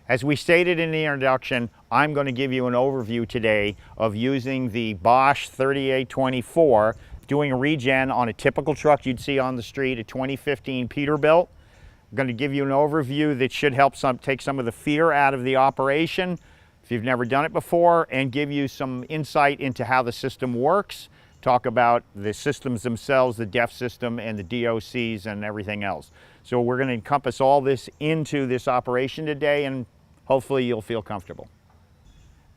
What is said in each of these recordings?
As we stated in the introduction, I'm going to give you an overview today of using the Bosch 3824, doing a regen on a typical truck you'd see on the street, a 2015 Peterbilt. I'm going to give you an overview that should help take some of the fear out of the operation if you've never done it before, and give you some insight into how the system works. Talk about the systems themselves, the DEF system and the DOCs and everything else. So we're going to encompass all this into this operation today, and hopefully you'll feel comfortable.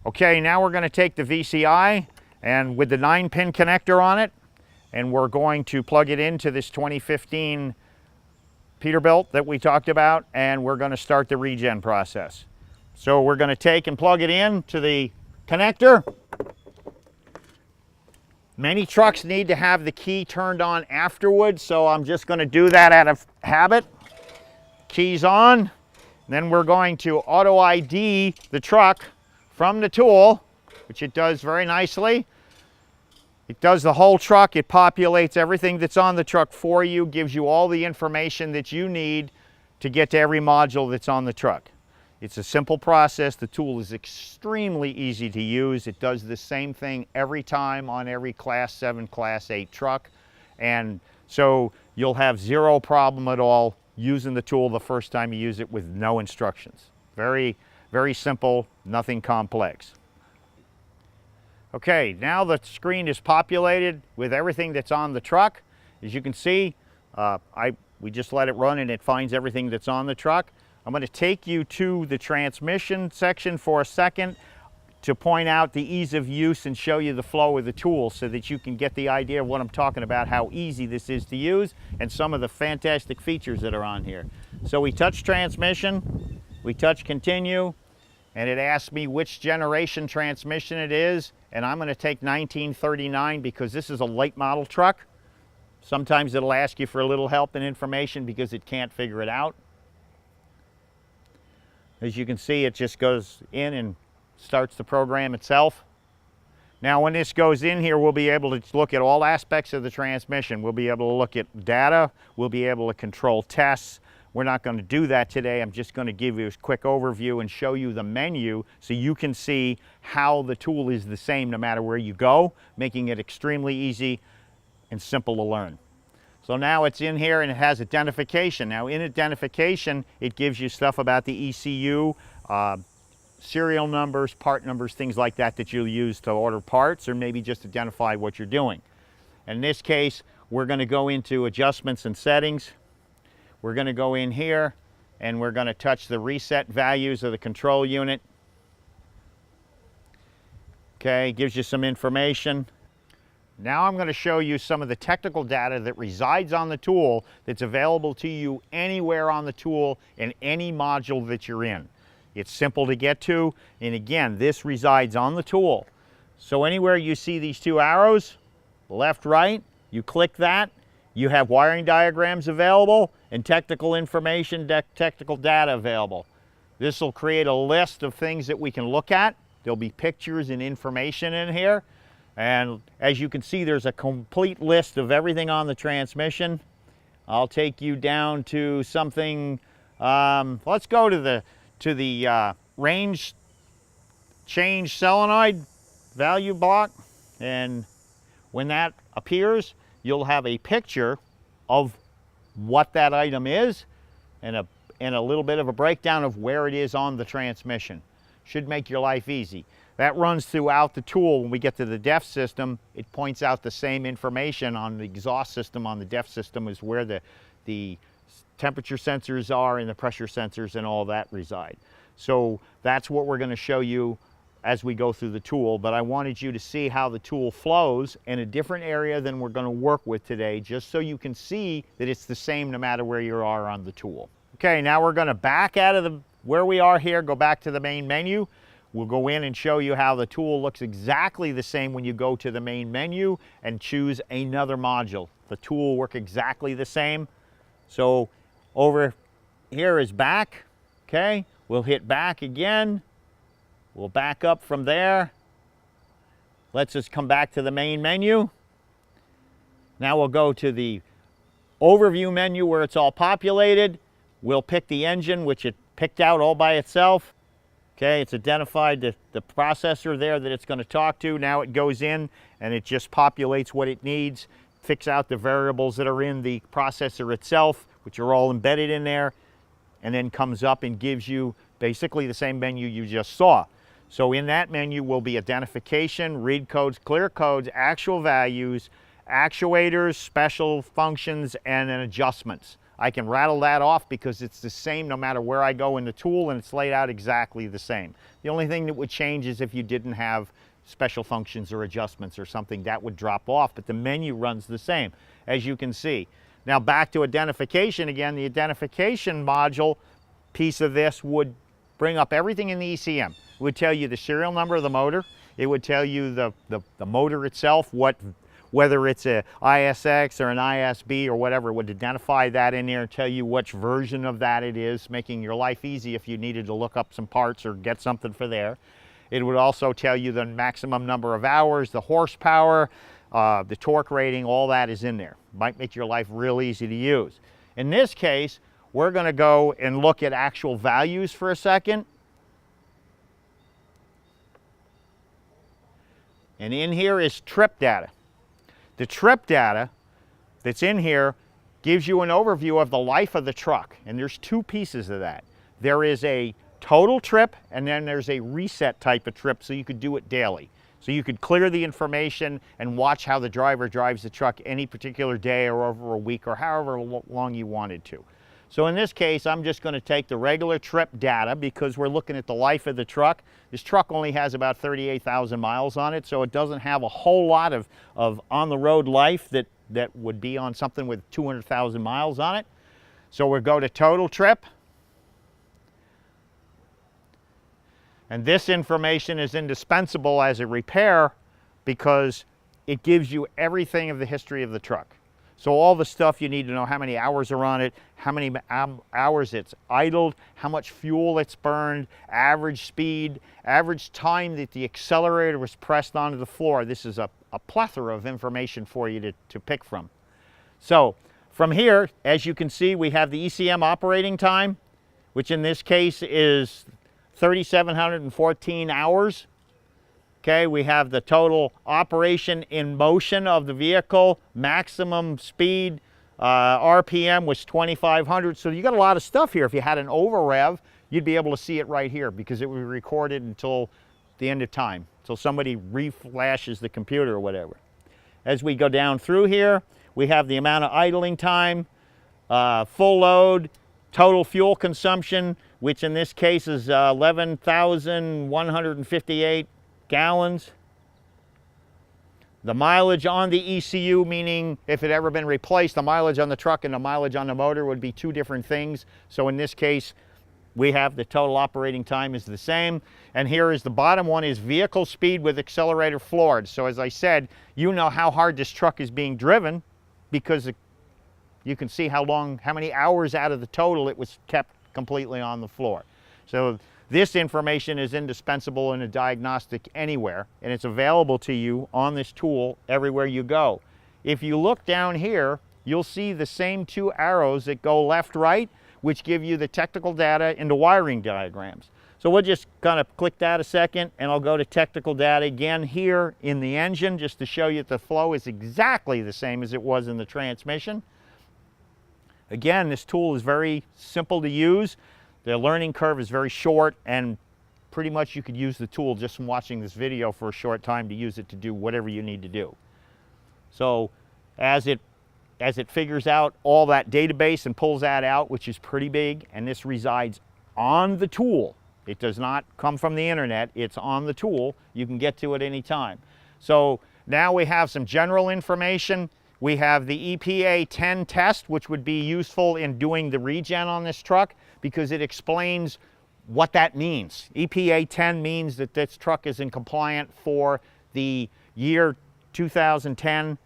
Okay, now we're going to take the VCI and with the 9-pin connector on it, and we're going to plug it into this 2015 Peterbilt that we talked about, and we're going to start the regen process. So we're going to take and plug it in to the connector. Many trucks need to have the key turned on afterwards, so I'm just going to do that out of habit. Keys on. Then we're going to auto ID the truck from the tool, which it does very nicely. It does the whole truck. It populates everything that's on the truck for you, gives you all the information that you need to get to every module that's on the truck. It's a simple process. The tool is extremely easy to use. It does the same thing every time on every Class 7, Class 8 truck. And so you'll have zero problem at all using the tool the first time you use it with no instructions. Very, very simple, nothing complex. Okay, now the screen is populated with everything that's on the truck. As you can see, we just let it run and it finds everything that's on the truck. I'm going to take you to the transmission section for a second to point out the ease of use and show you the flow of the tool so that you can get the idea of what I'm talking about, how easy this is to use, and some of the fantastic features that are on here. So we touch transmission, we touch continue, and it asks me which generation transmission it is, and I'm going to take 1939 because this is a late model truck. Sometimes it'll ask you for a little help and information because it can't figure it out. As you can see, it just goes in and starts the program itself. Now when this goes in here, we'll be able to look at all aspects of the transmission. We'll be able to look at data, we'll be able to control tests. We're not going to do that today. I'm just going to give you a quick overview and show you the menu so you can see how the tool is the same no matter where you go, making it extremely easy and simple to learn. So now it's in here and it has identification. Now in identification, it gives you stuff about the ECU, serial numbers, part numbers, things like that that you'll use to order parts or maybe just identify what you're doing. In this case, we're going to go into adjustments and settings. We're going to go in here and we're going to touch the reset values of the control unit. Okay, gives you some information. Now I'm going to show you some of the technical data that resides on the tool that's available to you anywhere on the tool in any module that you're in. It's simple to get to, and again, this resides on the tool. So anywhere you see these two arrows, left, right, you click that, you have wiring diagrams available and technical information, technical data available. This will create a list of things that we can look at. There'll be pictures and information in here. And as you can see, there's a complete list of everything on the transmission. I'll take you down to something, let's go to the range change solenoid value block. And when that appears, you'll have a picture of what that item is and a little bit of a breakdown of where it is on the transmission. Should make your life easy. That runs throughout the tool. When we get to the DEF system, it points out the same information on the exhaust system. On the DEF system is where the temperature sensors are and the pressure sensors and all that reside. So that's what we're going to show you as we go through the tool, but I wanted you to see how the tool flows in a different area than we're going to work with today, just so you can see that it's the same no matter where you are on the tool. Okay, now we're going to back out of where we are here, go back to the main menu. We'll go in and show you how the tool looks exactly the same when you go to the main menu and choose another module. The tool will work exactly the same. So over here is back, okay? We'll hit back again. We'll back up from there. Let's just come back to the main menu. Now we'll go to the overview menu where it's all populated. We'll pick the engine, which it picked out all by itself. Okay, it's identified the processor there that it's going to talk to. Now it goes in and it just populates what it needs, fix out the variables that are in the processor itself, which are all embedded in there, and then comes up and gives you basically the same menu you just saw. So in that menu will be identification, read codes, clear codes, actual values, actuators, special functions, and then adjustments. I can rattle that off because it's the same no matter where I go in the tool, and it's laid out exactly the same. The only thing that would change is if you didn't have special functions or adjustments or something, that would drop off, but the menu runs the same, as you can see. Now back to identification again. The identification module piece of this would bring up everything in the ECM. It would tell you the serial number of the motor. It would tell you the motor itself, whether it's a ISX or an ISB or whatever. It would identify that in there and tell you which version of that it is, making your life easy if you needed to look up some parts or get something for there. It would also tell you the maximum number of hours, the horsepower, the torque rating, all that is in there. Might make your life real easy to use. In this case, we're going to go and look at actual values for a second. And in here is trip data. The trip data that's in here gives you an overview of the life of the truck, and there's two pieces of that. There is a total trip, and then there's a reset type of trip, so you could do it daily. So you could clear the information and watch how the driver drives the truck any particular day or over a week or however long you wanted to. So in this case, I'm just going to take the regular trip data because we're looking at the life of the truck. This truck only has about 38,000 miles on it, so it doesn't have a whole lot of on-the-road life that would be on something with 200,000 miles on it. So we'll go to total trip. And this information is indispensable as a repair because it gives you everything of the history of the truck. So all the stuff you need to know, how many hours are on it, how many hours it's idled, how much fuel it's burned, average speed, average time that the accelerator was pressed onto the floor. This is a plethora of information for you to pick from. So from here, as you can see, we have the Ecm Operating Time, which in this case is 3,714 hours. Okay, we have the total operation in motion of the vehicle, maximum speed, RPM was 2,500. So you got a lot of stuff here. If you had an over rev, you'd be able to see it right here because it would be recorded until the end of time, until somebody reflashes the computer or whatever. As we go down through here, we have the amount of idling time, full load, total fuel consumption, which in this case is 11,158 gallons. The mileage on the ECU, meaning if it ever been replaced, the mileage on the truck and the mileage on the motor would be two different things. So in this case, we have the total operating time is the same. And here is the bottom one is vehicle speed with accelerator floored. So as I said, you know how hard this truck is being driven because you can see how many hours out of the total it was kept completely on the floor. So this information is indispensable in a diagnostic anywhere, and it's available to you on this tool everywhere you go. If you look down here, you'll see the same two arrows that go left, right, which give you the technical data into wiring diagrams. So we'll just kind of click that a second, and I'll go to technical data again here in the engine just to show you that the flow is exactly the same as it was in the transmission. Again, this tool is very simple to use. The learning curve is very short, and pretty much you could use the tool just from watching this video for a short time to use it to do whatever you need to do. So as it figures out all that database and pulls that out, which is pretty big, and this resides on the tool. It does not come from the internet, it's on the tool. You can get to it anytime. So now we have some general information. We have the EPA 10 test, which would be useful in doing the regen on this truck because it explains what that means. EPA 10 means that this truck is in compliant for the year 2010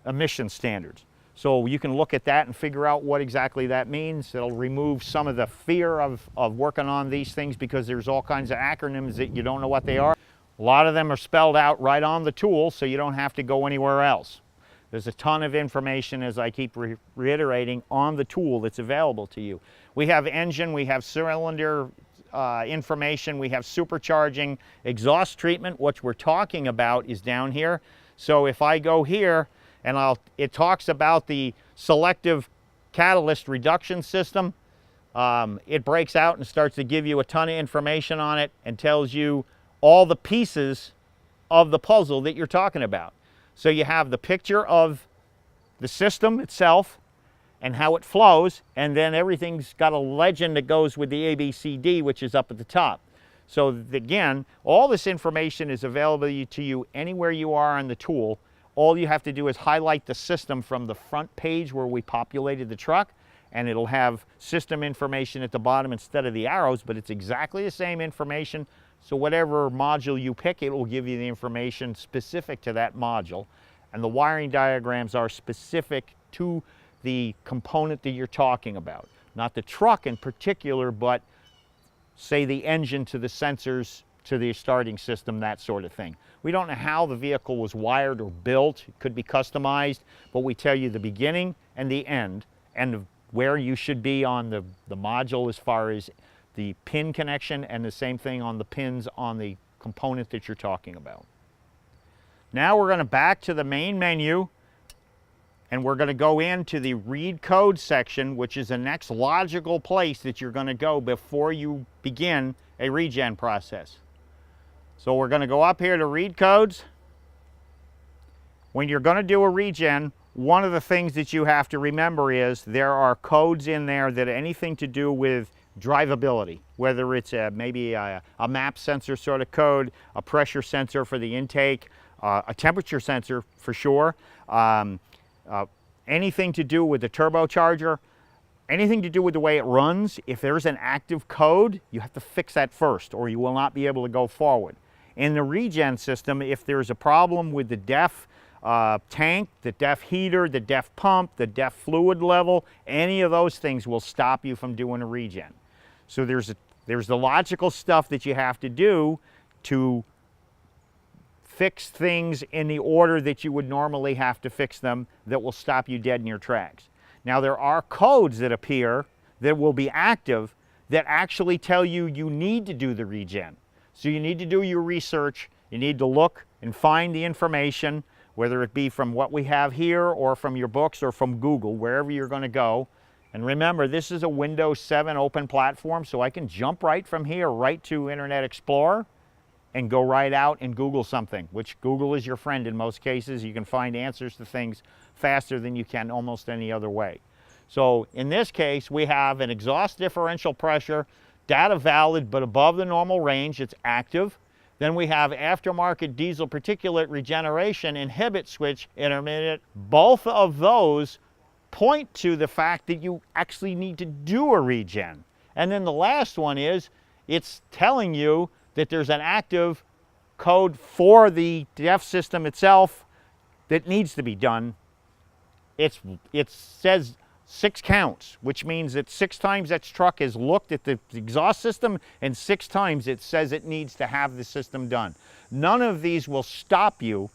emission standards. So you can look at that and figure out what exactly that means. It'll remove some of the fear of working on these things because there's all kinds of acronyms that you don't know what they are. A lot of them are spelled out right on the tool, so you don't have to go anywhere else. There's a ton of information, as I keep reiterating, on the tool that's available to you. We have engine, we have cylinder information. We have supercharging, exhaust treatment. What we're talking about is down here. So if I go here and it talks about the selective catalyst reduction system. It breaks out and starts to give you a ton of information on it and tells you all the pieces of the puzzle that you're talking about. So you have the picture of the system itself and how it flows, and then everything's got a legend that goes with the ABCD, which is up at the top. So again, all this information is available to you anywhere you are on the tool. All you have to do is highlight the system from the front page where we populated the truck, and it'll have system information at the bottom instead of the arrows, but it's exactly the same information. So whatever module you pick, it will give you the information specific to that module. And the wiring diagrams are specific to the component that you're talking about. Not the truck in particular, but say the engine to the sensors to the starting system, that sort of thing. We don't know how the vehicle was wired or built. It could be customized, but we tell you the beginning and the end and where you should be on the module as far as the pin connection, and the same thing on the pins on the component that you're talking about. Now we're going to back to the main menu, and we're going to go into the read code section, which is the next logical place that you're going to go before you begin a regen process. So we're going to go up here to read codes. When you're going to do a regen, one of the things that you have to remember is there are codes in there that anything to do with drivability, whether it's maybe a map sensor sort of code, a pressure sensor for the intake, a temperature sensor for sure, anything to do with the turbocharger, anything to do with the way it runs. If there's an active code, you have to fix that first or you will not be able to go forward. In the regen system, if there's a problem with the DEF tank, the DEF heater, the DEF pump, the DEF fluid level, any of those things will stop you from doing a regen. So there's the logical stuff that you have to do to fix things in the order that you would normally have to fix them that will stop you dead in your tracks. Now there are codes that appear that will be active that actually tell you you need to do the regen. So you need to do your research, you need to look and find the information, whether it be from what we have here or from your books or from Google, wherever you're going to go. And remember, this is a Windows 7 open platform, so I can jump right from here right to Internet Explorer and go right out and Google something, which Google is your friend in most cases. You can find answers to things faster than you can almost any other way. So in this case, we have an exhaust differential pressure, data valid but above the normal range, it's active. Then we have aftermarket diesel particulate regeneration, inhibit switch, intermittent. Both of those point to the fact that you actually need to do a regen. And then the last one is, it's telling you that there's an active code for the DEF system itself that needs to be done. It says 6 counts, which means that 6 times that truck has looked at the exhaust system and 6 times it says it needs to have the system done. None of these will stop you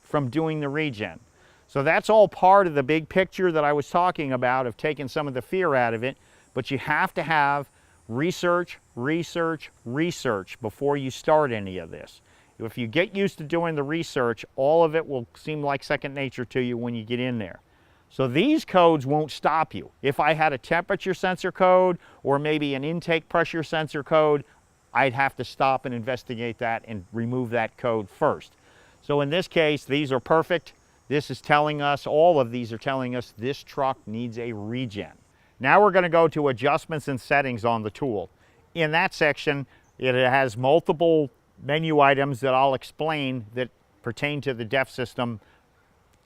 from doing the regen. So that's all part of the big picture that I was talking about of taking some of the fear out of it, but you have to have research, research, research before you start any of this. If you get used to doing the research, all of it will seem like second nature to you when you get in there. So these codes won't stop you. If I had a temperature sensor code or maybe an intake pressure sensor code, I'd have to stop and investigate that and remove that code first. So in this case, these are perfect. This is telling us, all of these are telling us this truck needs a regen. Now we're going to go to adjustments and settings on the tool. In that section, it has multiple menu items that I'll explain that pertain to the DEF system,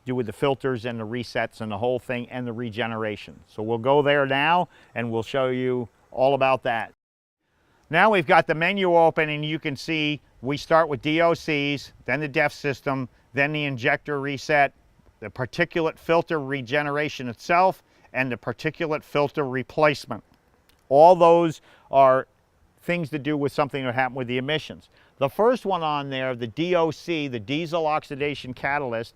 do with the filters and the resets and the whole thing and the regeneration. So we'll go there now and we'll show you all about that. Now we've got the menu open and you can see we start with DOCs, then the DEF system, then the injector reset, the particulate filter regeneration itself, and the particulate filter replacement. All those are things to do with something that happened with the emissions. The first one on there, the DOC, the diesel oxidation catalyst,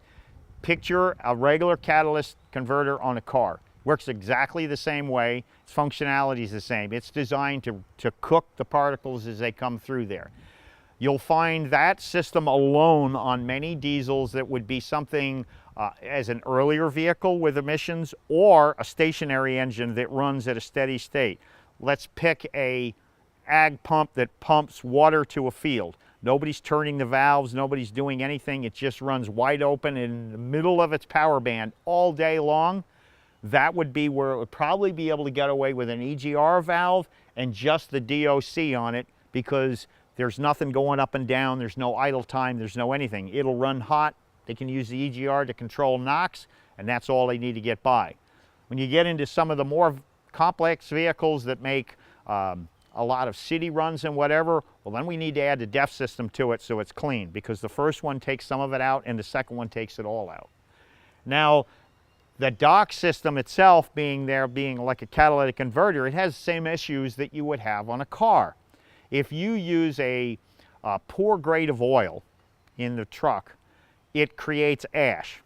picture a regular catalyst converter on a car. Works exactly the same way. Its functionality is the same. It's designed to cook the particles as they come through there. You'll find that system alone on many diesels that would be something as an earlier vehicle with emissions, or a stationary engine that runs at a steady state. Let's pick a ag pump that pumps water to a field. Nobody's turning the valves, nobody's doing anything. It just runs wide open in the middle of its power band all day long. That would be where it would probably be able to get away with an EGR valve and just the DOC on it, because there's nothing going up and down, there's no idle time, there's no anything. It'll run hot. They can use the EGR to control NOx, and that's all they need to get by. When you get into some of the more complex vehicles that make a lot of city runs and whatever, well, then we need to add the DEF system to it so it's clean, because the first one takes some of it out and the second one takes it all out. Now, the DOC system itself being like a catalytic converter, it has the same issues that you would have on a car. If you use a poor grade of oil in the truck, it creates ash.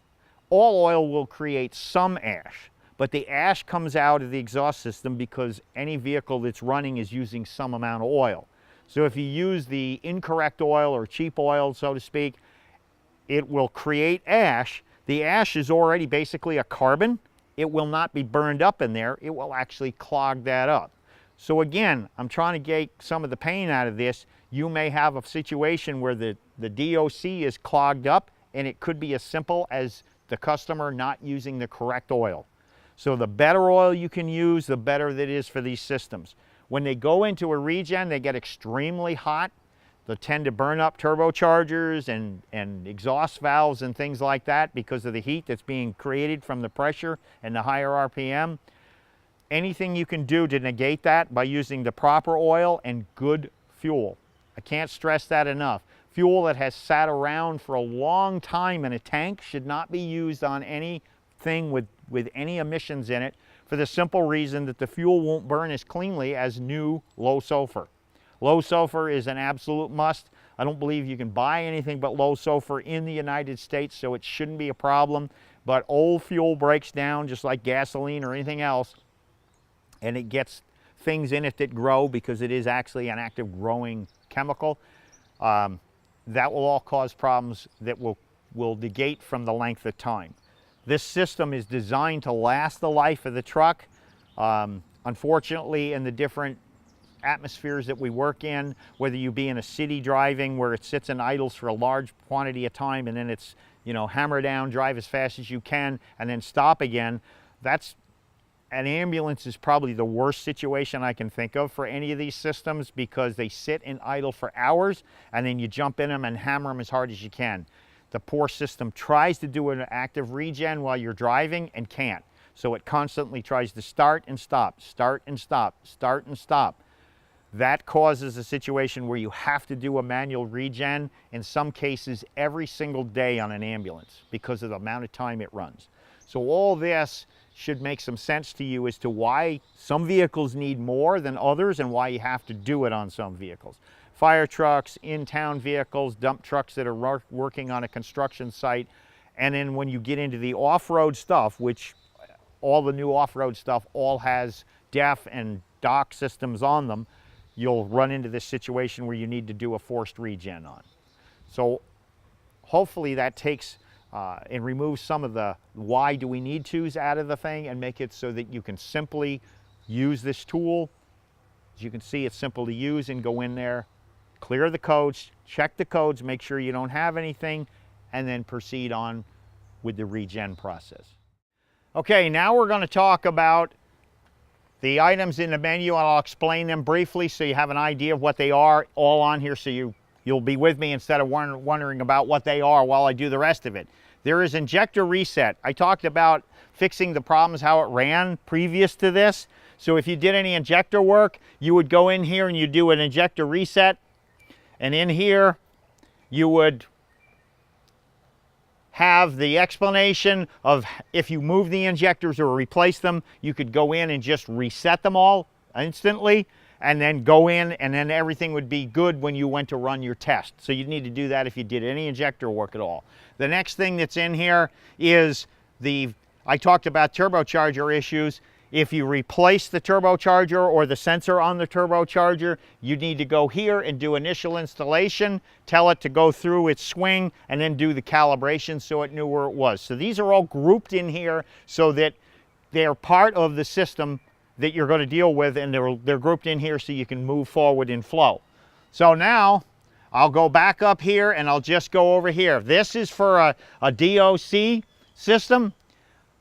All oil will create some ash, but the ash comes out of the exhaust system because any vehicle that's running is using some amount of oil. So if you use the incorrect oil or cheap oil, so to speak, it will create ash. The ash is already basically a carbon. It will not be burned up in there. It will actually clog that up. So again, I'm trying to get some of the pain out of this. You may have a situation where the DOC is clogged up, and it could be as simple as the customer not using the correct oil. So the better oil you can use, the better that is for these systems. When they go into a regen, they get extremely hot. They tend to burn up turbochargers and exhaust valves and things like that because of the heat that's being created from the pressure and the higher RPM. Anything you can do to negate that by using the proper oil and good fuel. I can't stress that enough. Fuel that has sat around for a long time in a tank should not be used on anything with any emissions in it, for the simple reason that the fuel won't burn as cleanly as new low sulfur. Low sulfur is an absolute must. I don't believe you can buy anything but low sulfur in the United States, so it shouldn't be a problem. But old fuel breaks down just like gasoline or anything else, and it gets things in it that grow because it is actually an active growing chemical. That will all cause problems that will negate from the length of time. This system is designed to last the life of the truck. Unfortunately, in the different atmospheres that we work in, whether you be in a city driving where it sits in idles for a large quantity of time and then it's, hammer down, drive as fast as you can, and then stop again, an ambulance is probably the worst situation I can think of for any of these systems, because they sit in idle for hours and then you jump in them and hammer them as hard as you can. The poor system tries to do an active regen while you're driving and can't. So it constantly tries to start and stop, start and stop, start and stop. That causes a situation where you have to do a manual regen, in some cases every single day on an ambulance, because of the amount of time it runs. So all this should make some sense to you as to why some vehicles need more than others and why you have to do it on some vehicles. Fire trucks, in-town vehicles, dump trucks that are working on a construction site, and then when you get into the off-road stuff, which all the new off-road stuff all has DEF and DOC systems on them, you'll run into this situation where you need to do a forced regen on. So hopefully that takes and remove some of the why do we need tos out of the thing, and make it so that you can simply use this tool. As you can see, it's simple to use, and go in there, clear the codes, check the codes, make sure you don't have anything, and then proceed on with the regen process. Okay, now we're going to talk about the items in the menu, and I'll explain them briefly so you have an idea of what they are, all on here, so you'll be with me instead of wondering about what they are while I do the rest of it. There is Injector Reset. I talked about fixing the problems, how it ran previous to this. So if you did any injector work, you would go in here and you do an Injector Reset. And in here, you would have the explanation of if you move the injectors or replace them, you could go in and just reset them all instantly, and then go in, and then everything would be good when you went to run your test. So you'd need to do that if you did any injector work at all. The next thing that's in here is the I talked about turbocharger issues. If you replace the turbocharger or the sensor on the turbocharger, you need to go here and do initial installation, tell it to go through its swing, and then do the calibration so it knew where it was. So these are all grouped in here so that they're part of the system that you're going to deal with, and they're grouped in here so you can move forward in flow. So now I'll go back up here and I'll just go over here. This is for a DOC system,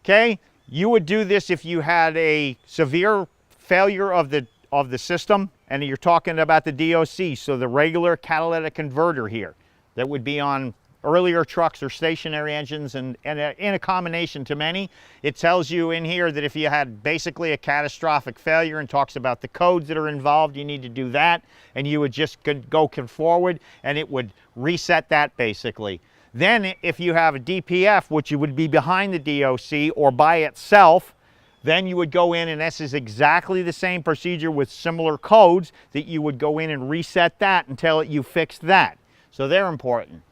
okay? You would do this if you had a severe failure of the system, and you're talking about the DOC, so the regular catalytic converter here. That would be on earlier trucks or stationary engines, and in a combination to many. It tells you in here that if you had basically a catastrophic failure, and talks about the codes that are involved, you need to do that, and you would just go forward and it would reset that basically. Then if you have a DPF, which you would be behind the DOC or by itself, then you would go in, and this is exactly the same procedure with similar codes, that you would go in and reset that until you fixed that. So they're important.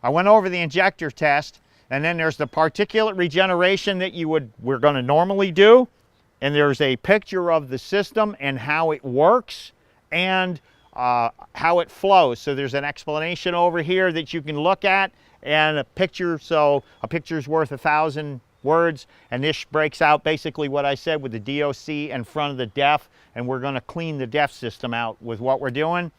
I went over the injector test, and then there's the particulate regeneration that we're going to normally do, and there's a picture of the system and how it works and how it flows. So there's an explanation over here that you can look at, and a picture, so a picture's worth 1,000 words, and this breaks out basically what I said with the DOC in front of the DEF, and we're going to clean the DEF system out with what we're doing.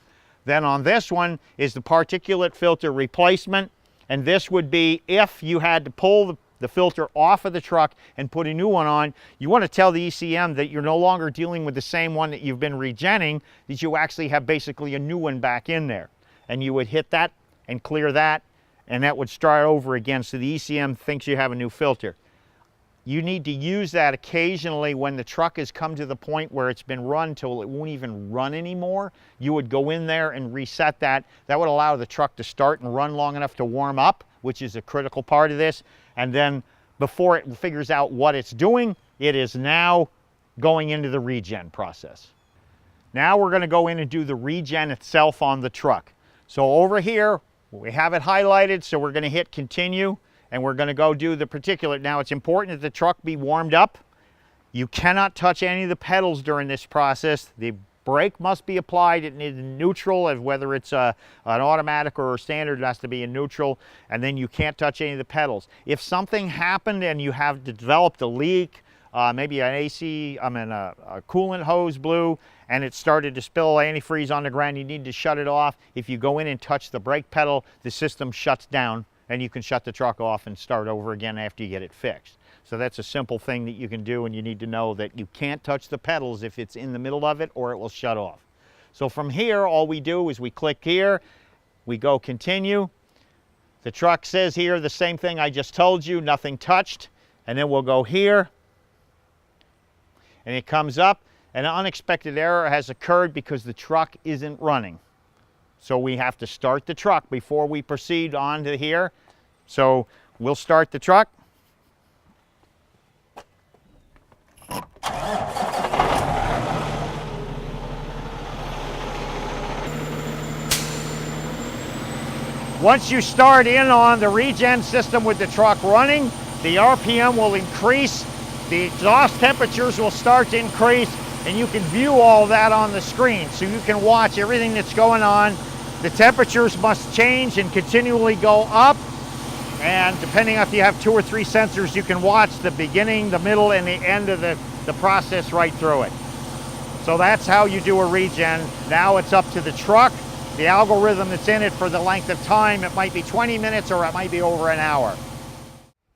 Then on this one is the particulate filter replacement, and this would be if you had to pull the filter off of the truck and put a new one on. You want to tell the ECM that you're no longer dealing with the same one that you've been regenning, that you actually have basically a new one back in there. And you would hit that and clear that, and that would start over again, so the ECM thinks you have a new filter. You need to use that occasionally when the truck has come to the point where it's been run till it won't even run anymore. You would go in there and reset that. That would allow the truck to start and run long enough to warm up, which is a critical part of this. And then before it figures out what it's doing, it is now going into the regen process. Now we're going to go in and do the regen itself on the truck. So over here, we have it highlighted, so we're going to hit continue, and we're going to go do the particulate. Now it's important that the truck be warmed up. You cannot touch any of the pedals during this process. The brake must be applied in neutral, as whether it's an automatic or a standard, it has to be in neutral, and then you can't touch any of the pedals. If something happened and you have developed a leak, maybe a coolant hose blew, and it started to spill antifreeze on the ground, you need to shut it off. If you go in and touch the brake pedal, the system shuts down, and you can shut the truck off and start over again after you get it fixed. So that's a simple thing that you can do, and you need to know that you can't touch the pedals if it's in the middle of it, or it will shut off. So from here, all we do is we click here, we go continue. The truck says here the same thing I just told you, nothing touched, and then we'll go here, and it comes up. An unexpected error has occurred because the truck isn't running. So we have to start the truck before we proceed on to here. So we'll start the truck. Once you start in on the regen system with the truck running, the RPM will increase, the exhaust temperatures will start to increase, and you can view all that on the screen, so you can watch everything that's going on. The temperatures must change and continually go up, and depending if you have 2 or 3 sensors, you can watch the beginning, the middle, and the end of the process right through it. So that's how you do a regen. Now it's up to the truck, the algorithm that's in it for the length of time. It might be 20 minutes or it might be over an hour.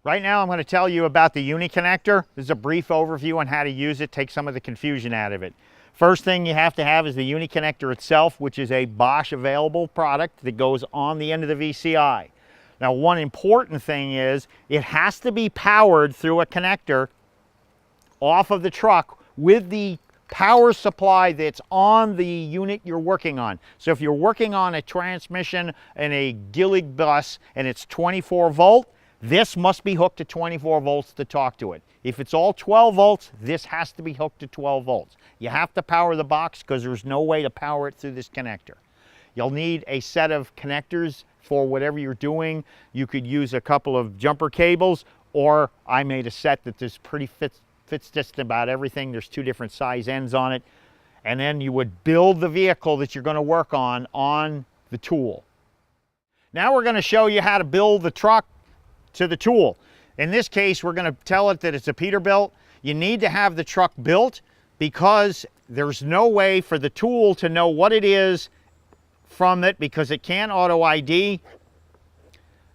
Right now I'm going to tell you about the Uni Connector. This is a brief overview on how to use it, take some of the confusion out of it. First thing you have to have is the Uni Connector itself, which is a Bosch available product that goes on the end of the VCI. Now, one important thing is it has to be powered through a connector off of the truck with the power supply that's on the unit you're working on. So if you're working on a transmission and a Gillig bus and it's 24 volt, this must be hooked to 24 volts to talk to it. If it's all 12 volts, this has to be hooked to 12 volts. You have to power the box because there's no way to power it through this connector. You'll need a set of connectors for whatever you're doing. You could use a couple of jumper cables, or I made a set that is pretty fits just about everything. There's 2 different size ends on it. And then you would build the vehicle that you're going to work on the tool. Now we're going to show you how to build the truck to the tool. In this case, we're going to tell it that it's a Peterbilt. You need to have the truck built because there's no way for the tool to know what it is from it, because it can't auto ID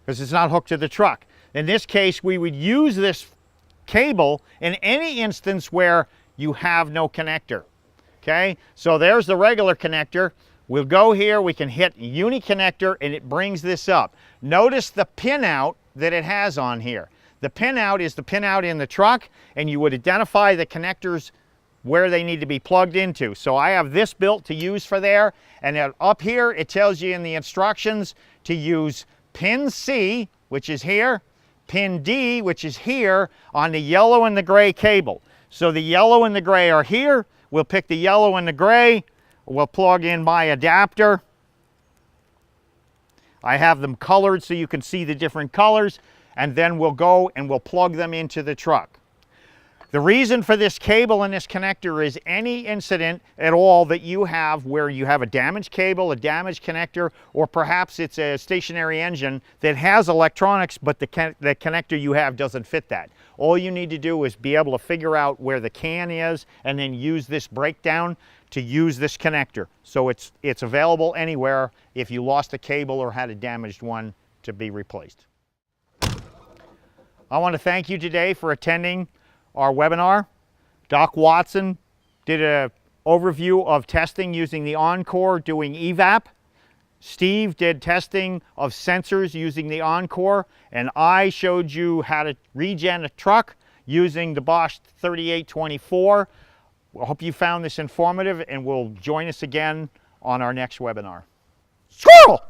because it's not hooked to the truck. In this case, we would use this cable in any instance where you have no connector. Okay, so there's the regular connector. We'll go here, we can hit Uni Connector, and it brings this up. Notice the pinout that it has on here. The pinout is the pinout in the truck, and you would identify the connectors where they need to be plugged into. So I have this built to use for there, and then up here it tells you in the instructions to use pin C, which is here, pin D, which is here, on the yellow and the gray cable. So the yellow and the gray are here. We'll pick the yellow and the gray. We'll plug in my adapter. I have them colored so you can see the different colors, and then we'll go and we'll plug them into the truck. The reason for this cable and this connector is any incident at all that you have where you have a damaged cable, a damaged connector, or perhaps it's a stationary engine that has electronics, but the connector you have doesn't fit that. All you need to do is be able to figure out where the can is and then use this breakdown to use this connector. So it's available anywhere if you lost a cable or had a damaged one to be replaced. I want to thank you today for attending our webinar. Doc Watson did an overview of testing using the Encore doing EVAP. Steve did testing of sensors using the Encore, and I showed you how to regen a truck using the Bosch 3824. I hope you found this informative, and will join us again on our next webinar. Squirrel!